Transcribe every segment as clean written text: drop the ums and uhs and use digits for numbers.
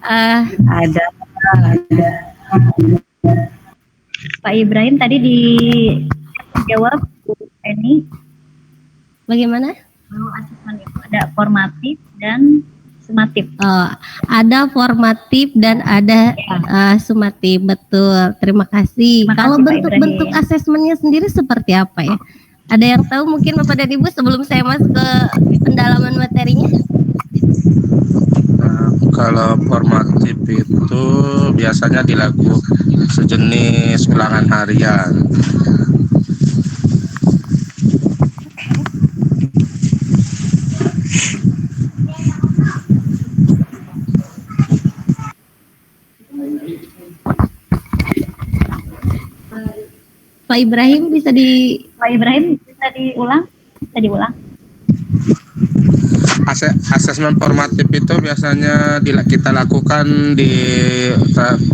Uh, Ada, ada. Pak Ibrahim tadi dijawab Bu Eni. Bagaimana? Asesmen itu ada formatif dan sumatif. Ada formatif dan ada sumatif, betul. Terima kasih. Kalau bentuk-bentuk asesmennya sendiri seperti apa ya? Ada yang tahu mungkin Bapak dan Ibu sebelum saya masuk ke pendalaman materinya? Kalau formatif itu biasanya dilakukan sejenis ulangan harian. Pak Ibrahim bisa diulang? Bisa diulang. Asesmen formatif itu biasanya kita lakukan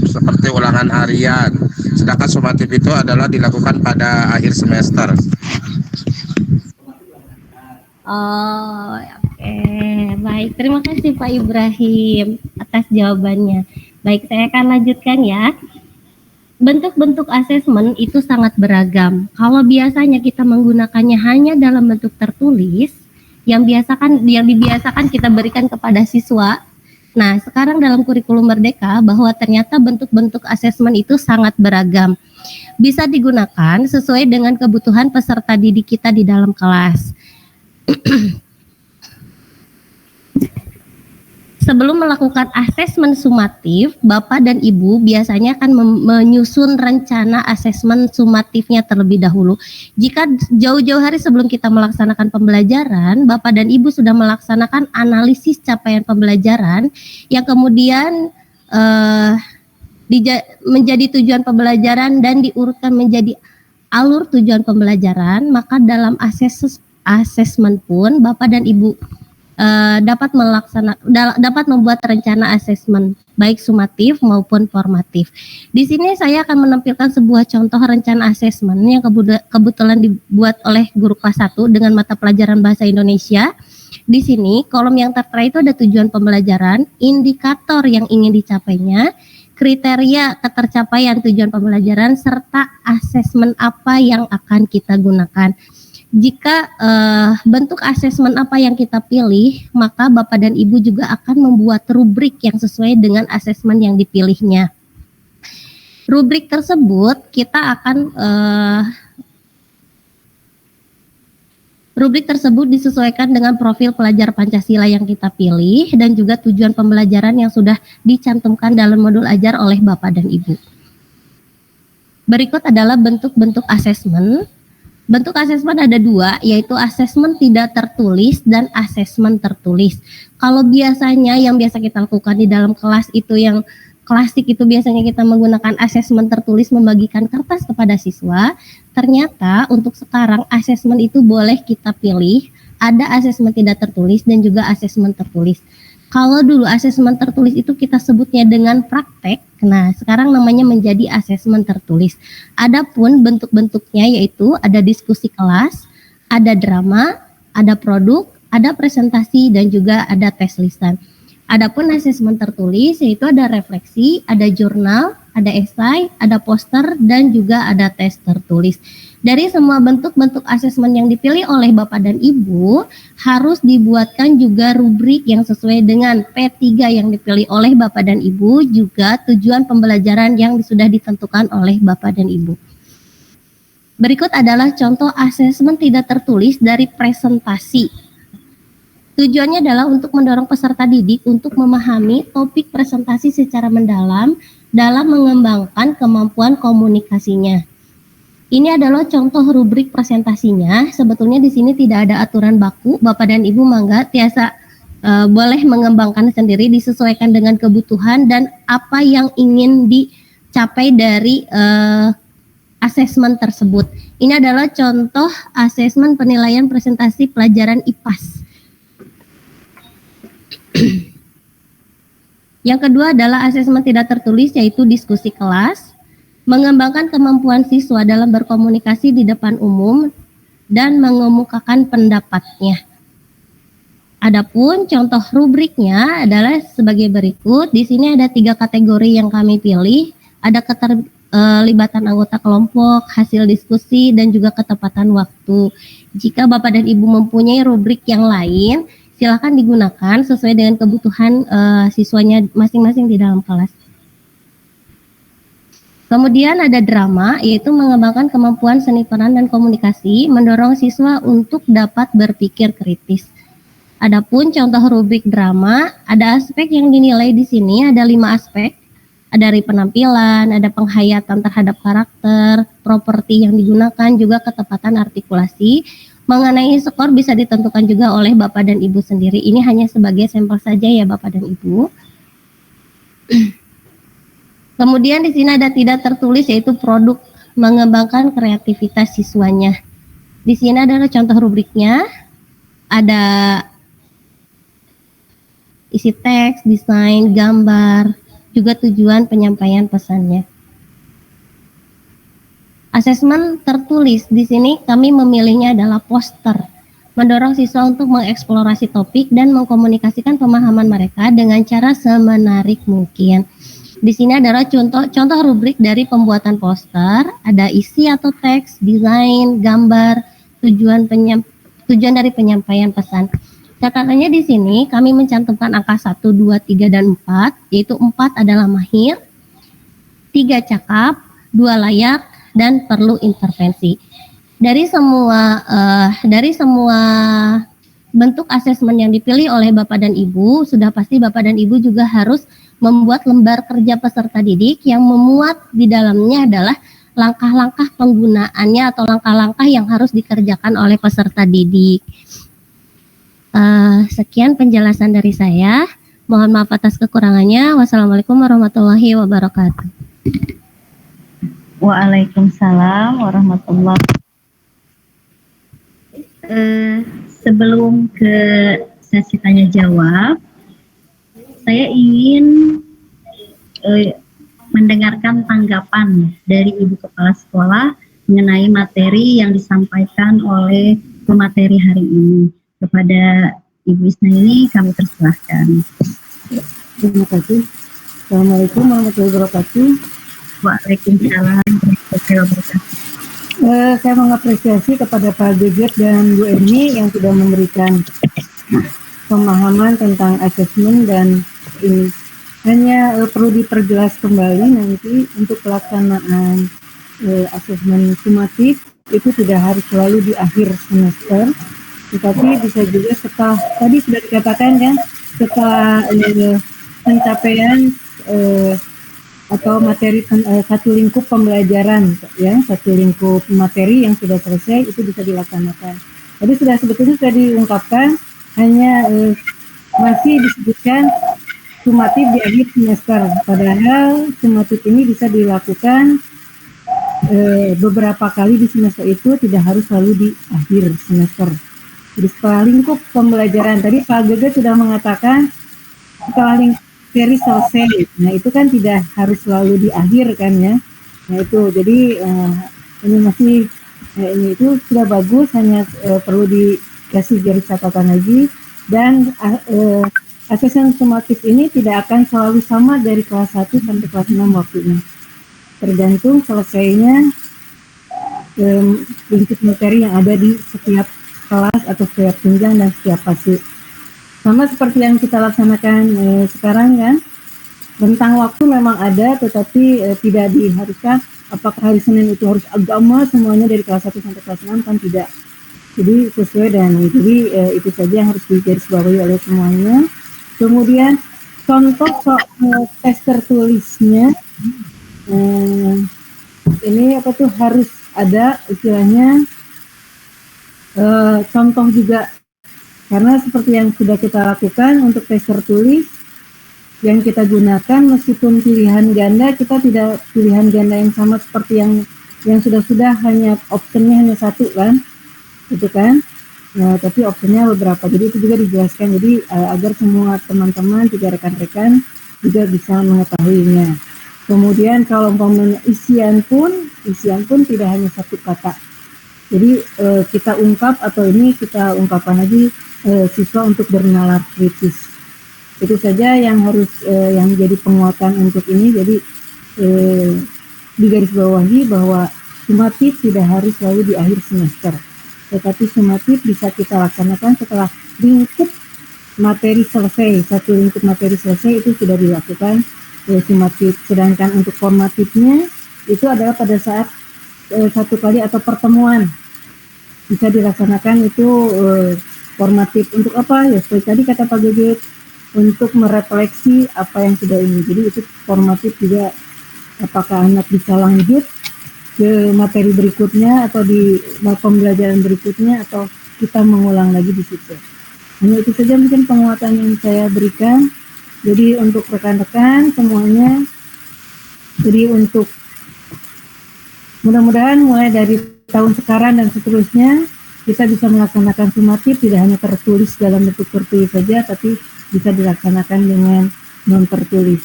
seperti ulangan harian, sedangkan sumatif itu adalah dilakukan pada akhir semester. Oke. Baik, terima kasih Pak Ibrahim atas jawabannya. Baik, saya akan lanjutkan ya. Bentuk-bentuk asesmen itu sangat beragam. Kalau biasanya kita menggunakannya hanya dalam bentuk tertulis, yang dibiasakan kita berikan kepada siswa. Nah, sekarang dalam kurikulum Merdeka bahwa ternyata bentuk-bentuk asesmen itu sangat beragam. Bisa digunakan sesuai dengan kebutuhan peserta didik kita di dalam kelas. Sebelum melakukan asesmen sumatif, Bapak dan Ibu biasanya akan menyusun rencana asesmen sumatifnya terlebih dahulu. Jika jauh-jauh hari sebelum kita melaksanakan pembelajaran, Bapak dan Ibu sudah melaksanakan analisis capaian pembelajaran yang kemudian menjadi tujuan pembelajaran dan diurutkan menjadi alur tujuan pembelajaran, maka dalam asesmen pun Bapak dan Ibu dapat membuat rencana asesmen baik sumatif maupun formatif. Di sini saya akan menampilkan sebuah contoh rencana asesmen yang kebetulan dibuat oleh guru kelas 1 dengan mata pelajaran bahasa Indonesia. Di sini kolom yang tertera itu ada tujuan pembelajaran, indikator yang ingin dicapainya, kriteria ketercapaian tujuan pembelajaran, serta asesmen apa yang akan kita gunakan. Jika bentuk asesmen apa yang kita pilih, maka Bapak dan Ibu juga akan membuat rubrik yang sesuai dengan asesmen yang dipilihnya. Rubrik tersebut disesuaikan dengan profil pelajar Pancasila yang kita pilih dan juga tujuan pembelajaran yang sudah dicantumkan dalam modul ajar oleh Bapak dan Ibu. Berikut adalah bentuk-bentuk asesmen. Bentuk asesmen ada dua, yaitu asesmen tidak tertulis dan asesmen tertulis. Kalau biasanya yang biasa kita lakukan di dalam kelas itu yang klasik itu biasanya kita menggunakan asesmen tertulis membagikan kertas kepada siswa. Ternyata untuk sekarang asesmen itu boleh kita pilih, ada asesmen tidak tertulis dan juga asesmen tertulis. Kalau dulu asesmen tertulis itu kita sebutnya dengan praktek, nah sekarang namanya menjadi asesmen tertulis. Adapun bentuk-bentuknya yaitu ada diskusi kelas, ada drama, ada produk, ada presentasi, dan juga ada tes lisan. Adapun asesmen tertulis yaitu ada refleksi, ada jurnal, ada esai, ada poster, dan juga ada tes tertulis. Dari semua bentuk-bentuk asesmen yang dipilih oleh Bapak dan Ibu, harus dibuatkan juga rubrik yang sesuai dengan P3 yang dipilih oleh Bapak dan Ibu, juga tujuan pembelajaran yang sudah ditentukan oleh Bapak dan Ibu. Berikut adalah contoh asesmen tidak tertulis dari presentasi. Tujuannya adalah untuk mendorong peserta didik untuk memahami topik presentasi secara mendalam dalam mengembangkan kemampuan komunikasinya. Ini adalah contoh rubrik presentasinya. Sebetulnya di sini tidak ada aturan baku. Bapak dan Ibu mangga tiasa boleh mengembangkan sendiri, disesuaikan dengan kebutuhan dan apa yang ingin dicapai dari asesmen tersebut. Ini adalah contoh asesmen penilaian presentasi pelajaran IPAS. Yang kedua adalah asesmen tidak tertulis, yaitu diskusi kelas. Mengembangkan kemampuan siswa dalam berkomunikasi di depan umum dan mengemukakan pendapatnya. Adapun contoh rubriknya adalah sebagai berikut. Di sini ada 3 kategori yang kami pilih. Ada keterlibatan anggota kelompok, hasil diskusi, dan juga ketepatan waktu. Jika Bapak dan Ibu mempunyai rubrik yang lain, silakan digunakan sesuai dengan kebutuhan siswanya masing-masing di dalam kelas. Kemudian ada drama, yaitu mengembangkan kemampuan seni peran dan komunikasi, mendorong siswa untuk dapat berpikir kritis. Adapun contoh rubrik drama, ada aspek yang dinilai di sini, ada 5 aspek. Ada dari penampilan, ada penghayatan terhadap karakter, properti yang digunakan, juga ketepatan artikulasi. Mengenai skor bisa ditentukan juga oleh Bapak dan Ibu sendiri. Ini hanya sebagai sampel saja ya Bapak dan Ibu. Kemudian di sini ada tidak tertulis, yaitu produk, mengembangkan kreativitas siswanya. Di sini adalah contoh rubriknya. Ada isi teks, desain, gambar, juga tujuan penyampaian pesannya. Asesmen tertulis, di sini kami memilihnya adalah poster, mendorong siswa untuk mengeksplorasi topik dan mengkomunikasikan pemahaman mereka dengan cara semenarik mungkin. Di sini adalah contoh rubrik dari pembuatan poster, ada isi atau teks, desain, gambar, tujuan dari penyampaian pesan. Catatannya di sini kami mencantumkan angka 1, 2, 3, dan 4, yaitu 4 adalah mahir, 3 cakap, 2 layak, dan perlu intervensi. Dari semua bentuk asesmen yang dipilih oleh Bapak dan Ibu, sudah pasti Bapak dan Ibu juga harus membuat lembar kerja peserta didik yang memuat di dalamnya adalah langkah-langkah penggunaannya atau langkah-langkah yang harus dikerjakan oleh peserta didik. Sekian penjelasan dari saya. Mohon maaf atas kekurangannya. Wassalamualaikum warahmatullahi wabarakatuh. Waalaikumsalam warahmatullahi wabarakatuh. Sebelum ke sesi tanya jawab, saya ingin mendengarkan tanggapan dari Ibu Kepala Sekolah mengenai materi yang disampaikan oleh pemateri hari ini. Kepada Ibu Isna ini kami persilahkan. Terima kasih. Assalamualaikum warahmatullahi wabarakatuh. Waalaikumsalam warahmatullahi wabarakatuh. Saya mengapresiasi kepada Pak Geget dan Bu Erni yang sudah memberikan pemahaman tentang asesmen, dan ini hanya perlu diperjelas kembali nanti untuk pelaksanaan asesmen sumatif itu tidak harus selalu di akhir semester, tetapi bisa juga setelah, tadi sudah dikatakan kan, setelah pencapaian atau materi satu lingkup pembelajaran, ya, satu lingkup materi yang sudah selesai itu bisa dilaksanakan. Tadi sebetulnya sudah diungkapkan, hanya masih disebutkan sumatif di akhir semester, padahal sumatif ini bisa dilakukan beberapa kali di semester itu, tidak harus selalu di akhir semester. Jadi setelah lingkup pembelajaran, tadi Pak Geget sudah mengatakan setelah lingkup seri selesai, nah itu kan tidak harus selalu di akhir kan ya. Nah itu, jadi ini masih ini itu sudah bagus, hanya perlu dikasih garis catatan lagi. Dan asesmen sumatif ini tidak akan selalu sama dari kelas 1 sampai kelas 6 waktunya, tergantung selesainya lingkup materi yang ada di setiap kelas atau setiap jenjang dan setiap fase. Sama seperti yang kita laksanakan sekarang kan, rentang waktu memang ada, tetapi tidak diharuskan apakah hari Senin itu harus agama semuanya dari kelas 1 sampai kelas 6, kan tidak. Jadi sesuai dengan itu saja yang harus digarisbawahi oleh semuanya. Kemudian contoh tes tertulisnya, ini apa tuh, harus ada istilahnya contoh juga, karena seperti yang sudah kita lakukan untuk tes tertulis yang kita gunakan, meskipun pilihan ganda, kita tidak pilihan ganda yang sama seperti yang sudah hanya optionnya hanya satu kan, gitu kan. Nah, tapi optionnya beberapa, jadi itu juga dijelaskan, jadi agar semua teman-teman, juga rekan-rekan juga bisa mengetahuinya. Kemudian kalau umpamanya isian pun tidak hanya satu kata. Jadi kita ungkap, atau ini kita ungkapkan lagi siswa untuk bernalar kritis. Itu saja yang harus yang jadi penguatan untuk ini. Jadi digarisbawahi bahwa sumatif tidak harus selalu di akhir semester, tetapi sumatif bisa kita laksanakan setelah lingkup materi selesai. Satu lingkup materi selesai itu sudah dilakukan sumatif. Sedangkan untuk formatifnya itu adalah pada saat satu kali atau pertemuan bisa dilaksanakan itu formatif. Untuk apa? Ya seperti tadi kata Pak Gegit, untuk merefleksi apa yang sudah ini. Jadi itu formatif juga, apakah anak bisa lanjut ke materi berikutnya atau di pembelajaran berikutnya atau kita mengulang lagi di situ. Hanya itu saja mungkin penguatan yang saya berikan. Jadi untuk rekan-rekan semuanya, jadi untuk mudah-mudahan mulai dari tahun sekarang dan seterusnya kita bisa melaksanakan sumatif tidak hanya tertulis dalam bentuk tertulis saja, tapi bisa dilaksanakan dengan non tertulis.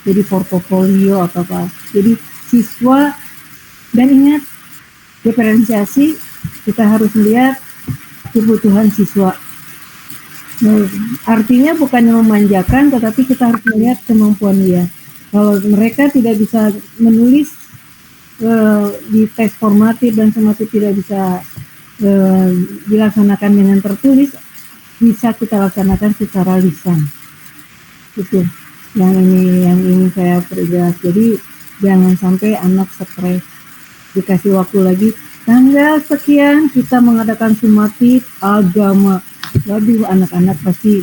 Jadi portofolio atau apa. Jadi siswa, dan ingat diferensiasi kita harus melihat kebutuhan siswa. Nah, artinya bukannya memanjakan, tetapi kita harus melihat kemampuan dia. Kalau mereka tidak bisa menulis di tes formatif dan sumatif tidak bisa dilaksanakan dengan tertulis, bisa kita laksanakan secara lisan. Itu yang ini saya perjelas. Jadi jangan sampai anak stres, dikasih waktu lagi tanggal sekian kita mengadakan sumatif agama. Waduh, anak-anak pasti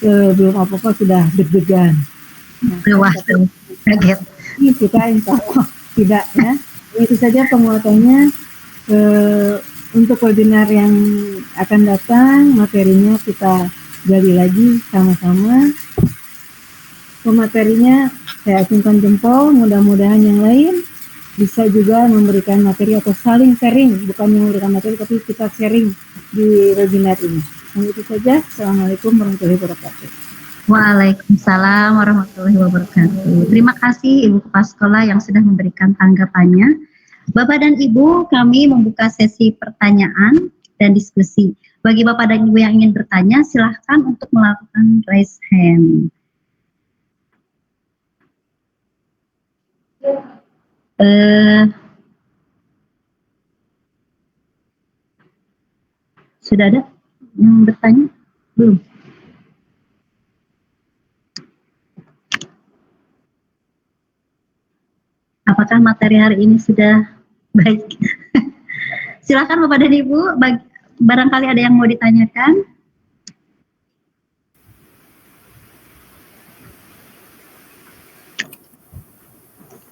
belum apa-apa sudah deg-degan. Wah, kaget. Kita insya Allah tidak ya. Itu saja penguatannya. Untuk webinar yang akan datang, materinya kita gali lagi sama-sama. Pematerinya saya acungkan jempol, mudah-mudahan yang lain bisa juga memberikan materi atau saling sharing, bukan memberikan materi tapi kita sharing di webinar ini. Dan itu saja. Assalamualaikum warahmatullahi wabarakatuh. Waalaikumsalam warahmatullahi wabarakatuh. Terima kasih Ibu Kepala Sekolah yang sudah memberikan tanggapannya. Bapak dan Ibu, kami membuka sesi pertanyaan dan diskusi. Bagi Bapak dan Ibu yang ingin bertanya, silahkan untuk melakukan raise hand. Sudah ada yang bertanya? Belum? Apakah materi hari ini sudah baik? Silakan Bapak dan Ibu, barangkali ada yang mau ditanyakan.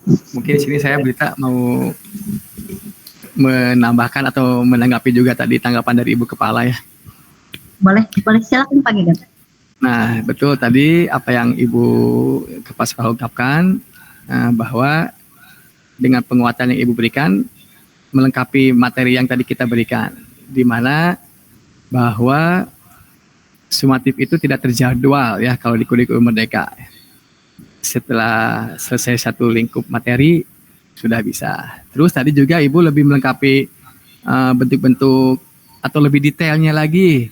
Mungkin di sini saya Berita mau menambahkan atau menanggapi juga tadi tanggapan dari Ibu Kepala ya. Boleh silakan Pak Gigat. Nah, betul tadi apa yang Ibu Kepala Sekolah ungkapkan, bahwa dengan penguatan yang Ibu berikan melengkapi materi yang tadi kita berikan, di mana bahwa sumatif itu tidak terjadwal ya kalau di kurikulum Merdeka. Setelah selesai satu lingkup materi sudah bisa. Terus tadi juga Ibu lebih melengkapi bentuk-bentuk atau lebih detailnya lagi.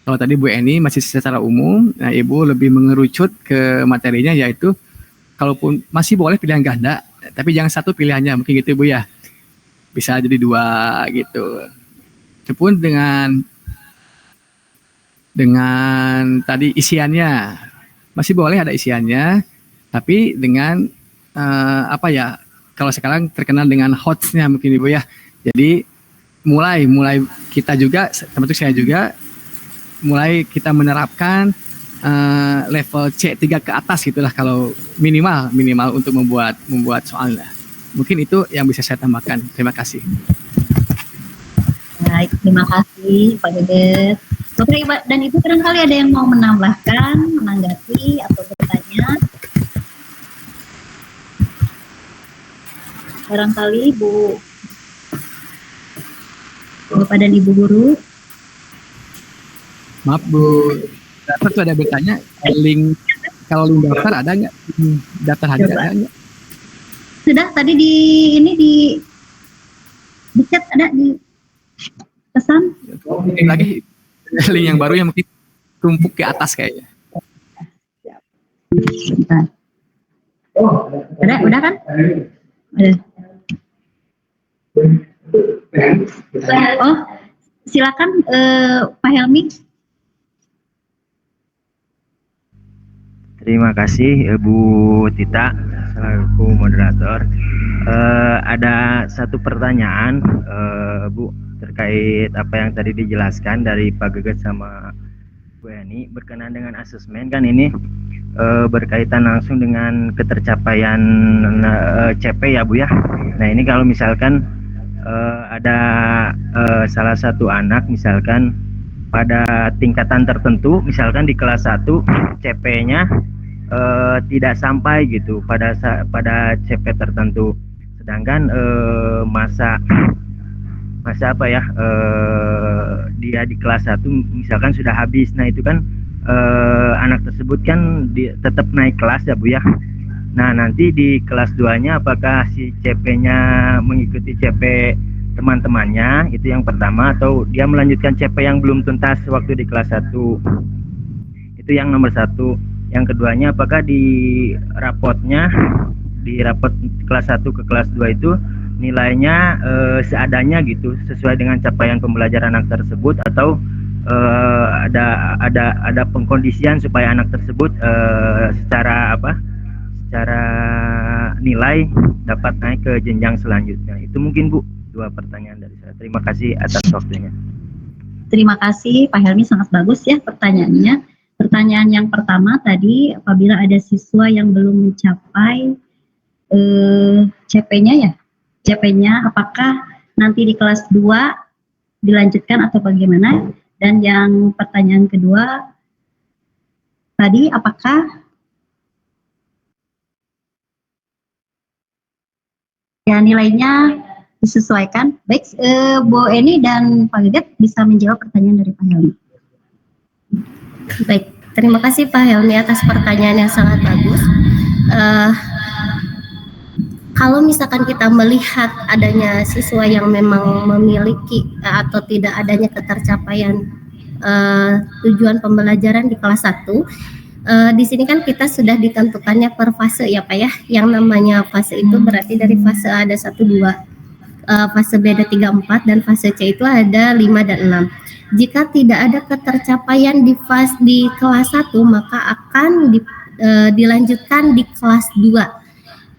Kalau tadi Bu Eni masih secara umum, nah Ibu lebih mengerucut ke materinya, yaitu kalaupun masih boleh pilihan ganda, tapi jangan satu pilihannya, mungkin gitu Bu ya. Bisa jadi dua gitu. Itu pun dengan tadi isiannya, masih boleh ada isiannya, tapi dengan apa ya, kalau sekarang terkenal dengan HOTS-nya mungkin Ibu ya. Jadi mulai kita juga, termasuk saya juga, mulai kita menerapkan level C3 ke atas gitulah, kalau minimal untuk membuat soalnya. Mungkin itu yang bisa saya tambahkan. Terima kasih. Baik, terima kasih Pak Gedet. Bapak dan Ibu, barangkali ada yang mau menambahkan, menanggapi atau bertanya? Barangkali Bu, Bapak dan Ibu guru. Maaf Bu, itu ada bertanya, kalau link daftar ada nggak? Daftar hadir ada nggak? Sudah tadi di chat ada di pesan. Lagi link yang baru yang mungkin tumpuk ke atas kayaknya. Bentar. Udah kan? Udah. Oh, silakan Pak Helmi. Terima kasih Bu Tita selaku moderator. Ada satu pertanyaan Bu terkait apa yang tadi dijelaskan dari Pak Geget sama Bu Eni berkenaan dengan asesmen kan ini berkaitan langsung dengan ketercapaian CP ya Bu ya. Nah ini kalau misalkan ada salah satu anak misalkan pada tingkatan tertentu misalkan di kelas 1 CP-nya tidak sampai gitu pada CP tertentu, sedangkan masa apa ya dia di kelas 1 misalkan sudah habis. Nah itu kan anak tersebut kan tetap naik kelas ya Bu ya. Nah nanti di kelas 2-nya apakah si CP-nya mengikuti CP teman-temannya, itu yang pertama, atau dia melanjutkan CP yang belum tuntas waktu di kelas 1. Itu yang nomor 1. Yang keduanya apakah di rapotnya, di rapot kelas 1 ke kelas 2 itu nilainya seadanya gitu sesuai dengan capaian pembelajaran anak tersebut, atau ada pengkondisian supaya anak tersebut secara nilai dapat naik ke jenjang selanjutnya. Itu mungkin Bu 2 pertanyaan dari saya. Terima kasih atas waktunya. Terima kasih Pak Helmi, sangat bagus ya pertanyaannya. Pertanyaan yang pertama tadi, apabila ada siswa yang belum mencapai CP-nya ya, CP-nya apakah nanti di kelas 2 dilanjutkan atau bagaimana? Dan yang pertanyaan kedua tadi, apakah ya nilainya disesuaikan? Baik, Bu Eni dan Pak Geget bisa menjawab pertanyaan dari Pak Helmi. Baik, terima kasih Pak Helmi atas pertanyaan yang sangat bagus. Kalau misalkan kita melihat adanya siswa yang memang memiliki atau tidak adanya ketercapaian tujuan pembelajaran di kelas 1, di sini kan kita sudah ditentukannya per fase ya Pak ya. Yang namanya fase itu berarti dari fase A ada 1, 2, fase B ada 3, 4, dan fase C itu ada 5 dan 6. Jika tidak ada ketercapaian di kelas 1, maka akan dilanjutkan di kelas 2.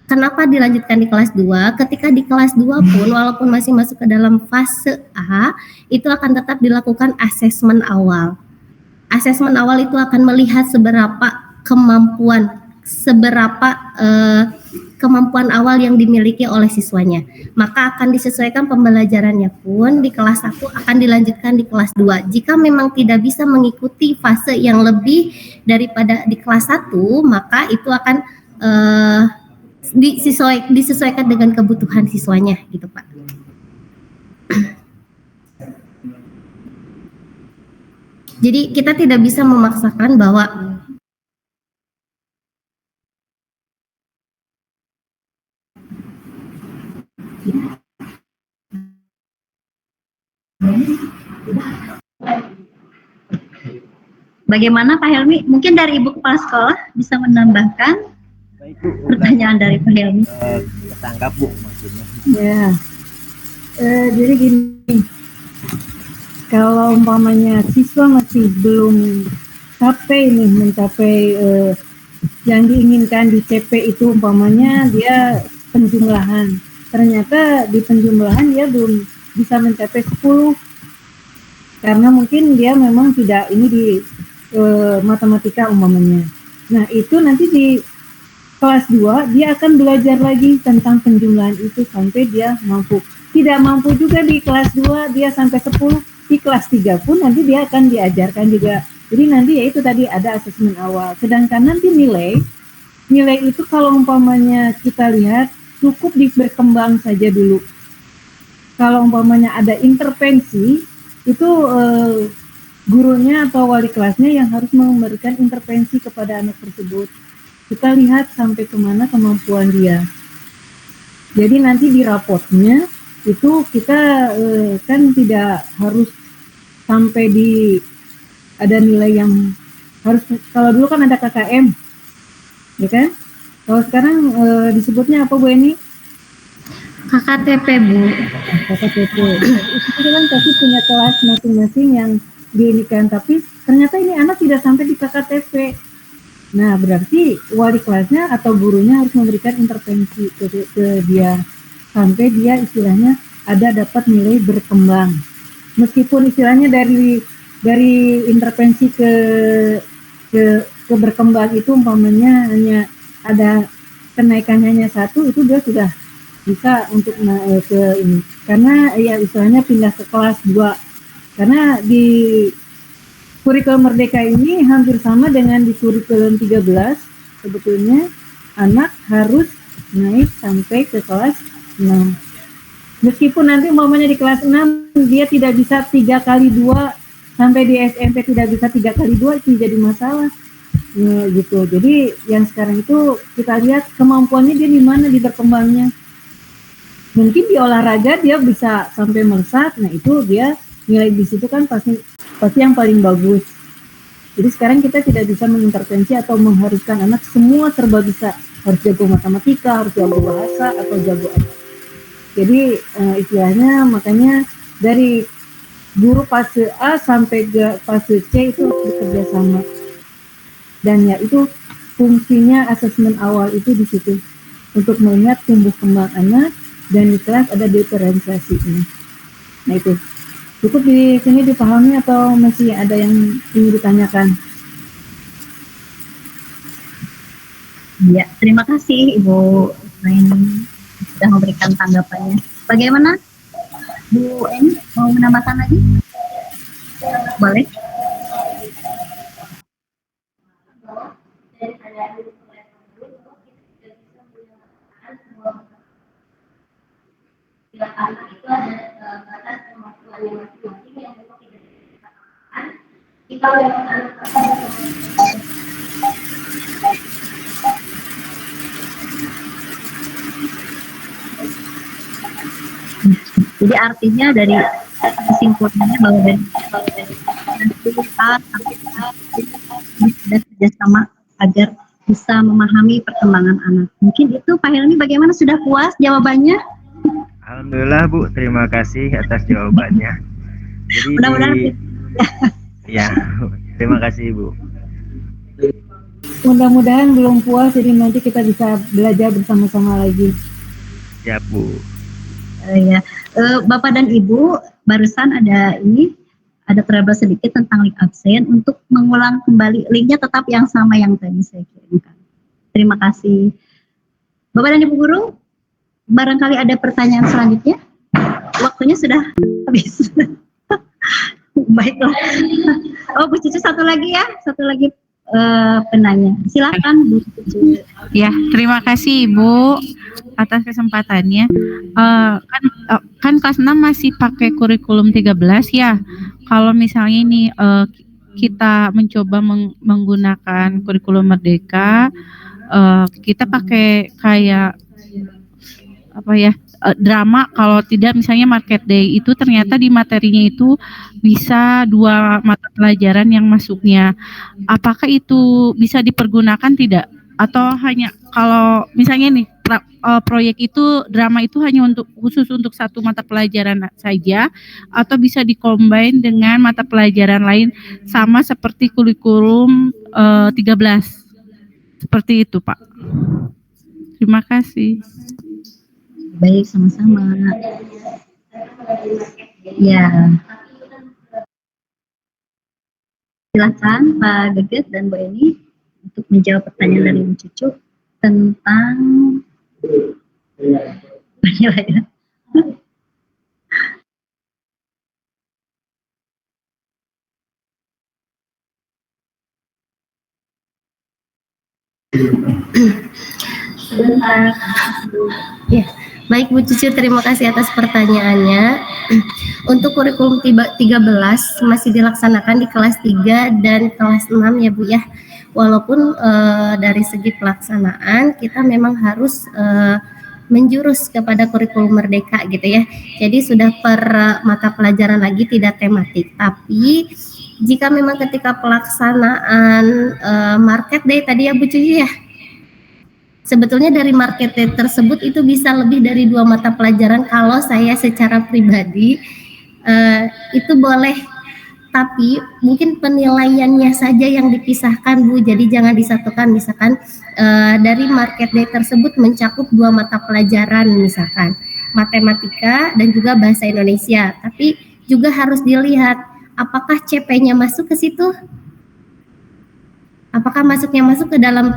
Kenapa dilanjutkan di kelas 2? Ketika di kelas 2 pun walaupun masih masuk ke dalam fase A, itu akan tetap dilakukan asesmen awal. Asesmen awal itu akan melihat seberapa kemampuan awal yang dimiliki oleh siswanya. Maka akan disesuaikan pembelajarannya pun di kelas 1 akan dilanjutkan di kelas 2. Jika memang tidak bisa mengikuti fase yang lebih daripada di kelas 1, maka itu akan disesuaikan dengan kebutuhan siswanya gitu Pak. Jadi kita tidak bisa memaksakan bahwa Bagaimana Pak Helmi? Mungkin dari Ibu Kepala Sekolah bisa menambahkan pertanyaan dari Pak Helmi. Ketangkap Bu maksudnya. Ya, jadi gini, kalau umpamanya siswa masih belum mencapai yang diinginkan di CP itu, umpamanya dia penjumlahan, ternyata di penjumlahan dia belum bisa mencapai 10 karena mungkin dia memang tidak ini di matematika umpamanya. Nah itu nanti di kelas 2 dia akan belajar lagi tentang penjumlahan itu sampai dia mampu. Tidak mampu juga di kelas 2 dia sampai 10, di kelas 3 pun nanti dia akan diajarkan juga. Jadi nanti ya itu tadi ada asesmen awal. Sedangkan nanti nilai itu kalau umpamanya kita lihat cukup berkembang saja dulu. Kalau umpamanya ada intervensi itu gurunya atau wali kelasnya yang harus memberikan intervensi kepada anak tersebut. Kita lihat sampai kemana kemampuan dia. Jadi nanti di rapotnya itu kita kan tidak harus sampai di ada nilai yang harus, kalau dulu kan ada KKM, ya kan? Kalau sekarang disebutnya apa Bu Eni? KKTP Bu. KKTP. Itu kan pasti punya kelas masing-masing yang diinikan, tapi ternyata ini anak tidak sampai di KKTP. Nah, berarti wali kelasnya atau gurunya harus memberikan intervensi ke dia sampai dia istilahnya ada dapat nilai berkembang. Meskipun istilahnya dari intervensi ke berkembang itu umpamanya hanya ada kenaikan hanya 1, itu dia sudah bisa untuk ke ini. Karena ya istilahnya pindah ke kelas 2. Karena di kurikulum Merdeka ini hampir sama dengan di kurikulum 13, sebetulnya anak harus naik sampai ke kelas 6. Meskipun nanti umpamanya di kelas 6 dia tidak bisa 3 kali 2, sampai di SMP tidak bisa 3 kali 2, itu jadi masalah. Ya, gitu. Jadi yang sekarang itu kita lihat kemampuannya dia di mana di berkembangnya. Mungkin di olahraga dia bisa sampai melesat, nah itu dia nilai di situ kan pasti yang paling bagus. Jadi sekarang kita tidak bisa mengintervensi atau mengharuskan anak semua serba bisa, harus jago matematika, harus jago bahasa atau jago apa. Jadi istilahnya makanya dari guru fase A sampai ke fase C itu bekerja sama. Dan ya itu fungsinya asesmen awal itu di situ untuk melihat tumbuh kembang anak, dan di kelas ada diferensiasinya. Nah itu cukup di sini dipahami atau masih ada yang ingin ditanyakan? Ya, terima kasih Ibu Naini sudah memberikan tanggapannya. Bagaimana Bu Eni, mau menambahkan lagi? Boleh? Jadi artinya dari kesimpulannya bahwa dari A sampai sudah kerjasama agar bisa memahami perkembangan anak. Mungkin itu Pak Helmi, bagaimana, sudah puas jawabannya? Alhamdulillah Bu, terima kasih atas jawabannya. Jadi Mudah-mudahan ya, terima kasih Bu. Mudah-mudahan belum puas, jadi nanti kita bisa belajar bersama-sama lagi. Siap Bu. Ya, Bapak dan Ibu, barusan ada trouble sedikit tentang link absen. Untuk mengulang kembali linknya tetap yang sama yang tadi saya kirimkan. Terima kasih. Bapak dan Ibu guru, barangkali ada pertanyaan selanjutnya? Waktunya sudah habis. Baiklah. Oh, Bu Cucu satu lagi ya, penanya. Silakan Bu Cucu. Ya, terima kasih Ibu atas kesempatannya. Kan kelas 6 masih pakai kurikulum 13 ya. Kalau misalnya ini kita mencoba menggunakan kurikulum Merdeka, kita pakai kayak apa ya, drama. Kalau tidak misalnya market day itu ternyata di materinya itu bisa 2 mata pelajaran yang masuknya. Apakah itu bisa dipergunakan tidak? Atau hanya kalau misalnya nih proyek itu drama itu hanya khusus untuk 1 mata pelajaran saja, atau bisa dikombin dengan mata pelajaran lain sama seperti kurikulum 13 seperti itu Pak. Terima kasih. Baik, sama-sama. Ya. Silakan Pak Geget dan Bu Eni untuk menjawab pertanyaan dari Bu Cucu tentang penilaian. Sebentar. Ya, baik Bu Cucu, terima kasih atas pertanyaannya. Untuk kurikulum 13 masih dilaksanakan di kelas 3 dan kelas 6 ya Bu ya. Walaupun dari segi pelaksanaan kita memang harus menjurus kepada kurikulum Merdeka gitu ya. Jadi sudah per mata pelajaran lagi, tidak tematik, tapi jika memang ketika pelaksanaan market day tadi ya Bu Cuci ya, sebetulnya dari market day tersebut itu bisa lebih dari 2 mata pelajaran kalau saya secara pribadi itu boleh, tapi mungkin penilaiannya saja yang dipisahkan Bu, jadi jangan disatukan. Misalkan dari market day tersebut mencakup 2 mata pelajaran, misalkan matematika dan juga bahasa Indonesia, tapi juga harus dilihat apakah CP-nya masuk ke situ, apakah masuknya masuk ke dalam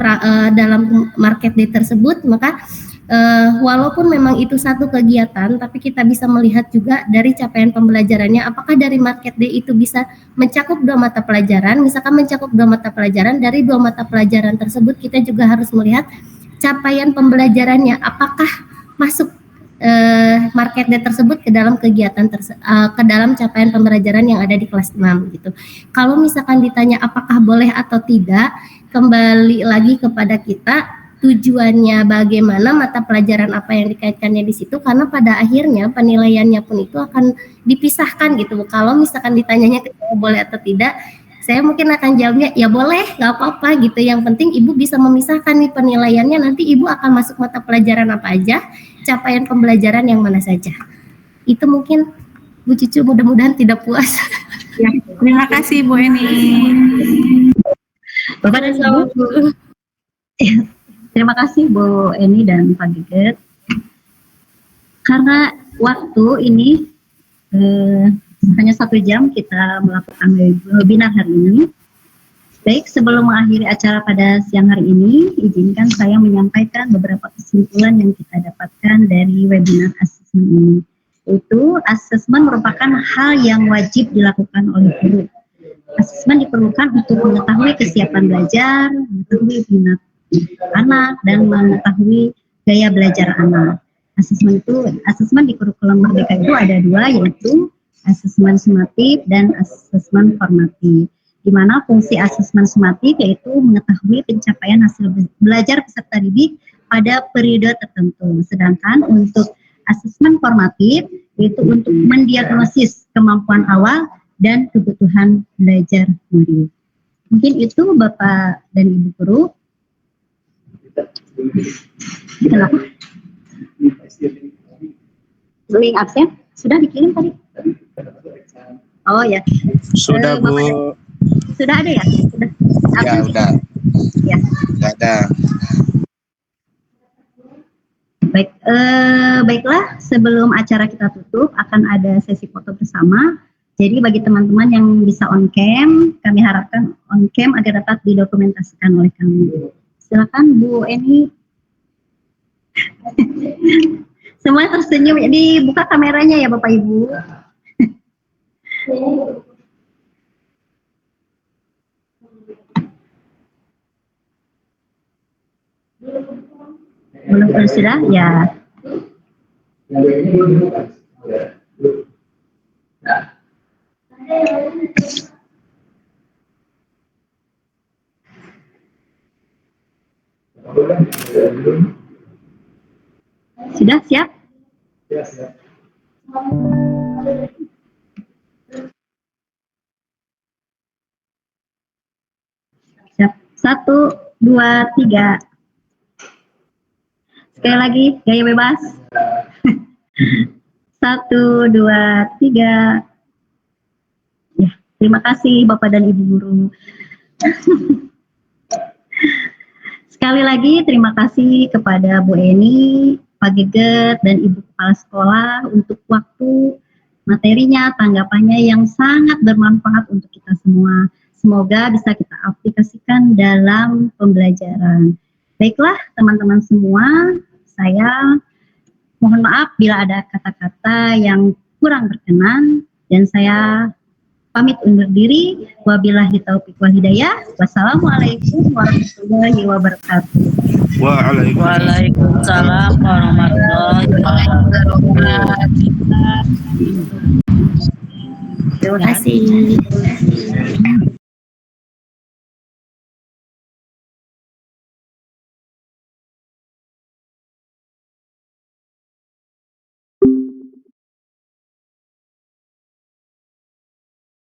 dalam market day tersebut. Maka walaupun memang itu satu kegiatan, tapi kita bisa melihat juga dari capaian pembelajarannya, apakah dari market day itu bisa mencakup 2 mata pelajaran. Misalkan mencakup 2 mata pelajaran, dari 2 mata pelajaran tersebut kita juga harus melihat capaian pembelajarannya, apakah masuk market day tersebut ke dalam kegiatan ke dalam capaian pembelajaran yang ada di kelas 6 gitu. Kalau misalkan ditanya apakah boleh atau tidak, kembali lagi kepada kita tujuannya bagaimana, mata pelajaran apa yang dikaitkannya di situ, karena pada akhirnya penilaiannya pun itu akan dipisahkan gitu. Kalau misalkan ditanyanya boleh atau tidak, saya mungkin akan jawabnya ya boleh, nggak apa-apa gitu. Yang penting Ibu bisa memisahkan nih penilaiannya, nanti Ibu akan masuk mata pelajaran apa aja, capaian pembelajaran yang mana saja. Itu mungkin Bu Cucu, mudah-mudahan tidak puas. Ya, terima kasih Bu Eni. Bapak dan Ibu, terima kasih Bu Eni dan Pak Geget. Karena waktu ini hanya 1 jam kita melakukan webinar hari ini. Baik, sebelum mengakhiri acara pada siang hari ini, izinkan saya menyampaikan beberapa kesimpulan yang kita dapatkan dari webinar asesmen ini. Yaitu, asesmen merupakan hal yang wajib dilakukan oleh guru. Asesmen diperlukan untuk mengetahui kesiapan belajar, mengetahui minat anak, dan mengetahui gaya belajar anak. Asesmen di kurikulum Merdeka itu ada 2, yaitu asesmen sumatif dan asesmen formatif. Di mana fungsi asesmen sumatif yaitu mengetahui pencapaian hasil belajar peserta didik pada periode tertentu. Sedangkan untuk asesmen formatif yaitu untuk mendiagnosis kemampuan awal dan kebutuhan belajar murid. Mungkin itu Bapak dan Ibu guru. Kenapa? Link absen sudah dikirim tadi? Oh ya. Sudah Bu. Sudah ada ya? Sudah. Ya udah. Ya. Sudah ada. Baik, baiklah. Sebelum acara kita tutup, akan ada sesi foto bersama. Jadi bagi teman-teman yang bisa on cam, kami harapkan on cam agar dapat didokumentasikan oleh kami. Silakan Bu Eni. Semua tersenyum. Jadi buka kameranya ya Bapak Ibu. Belum sudah ya. Sudah siap? Siap. 1, 2, 3. Sekali lagi, gaya bebas. 1, 2, 3. Ya, terima kasih Bapak dan Ibu guru. Sekali lagi terima kasih kepada Bu Eni, Pak Geget, dan Ibu Kepala Sekolah untuk waktu, materinya, tanggapannya yang sangat bermanfaat untuk kita semua. Semoga bisa kita aplikasikan dalam pembelajaran. Baiklah teman-teman semua, saya mohon maaf bila ada kata-kata yang kurang berkenan, dan saya pamit undur diri. Wabillahi taufiq wal hidayah. Wassalamualaikum warahmatullahi wabarakatuh. Waalaikumsalam warahmatullahi wabarakatuh. Terima kasih.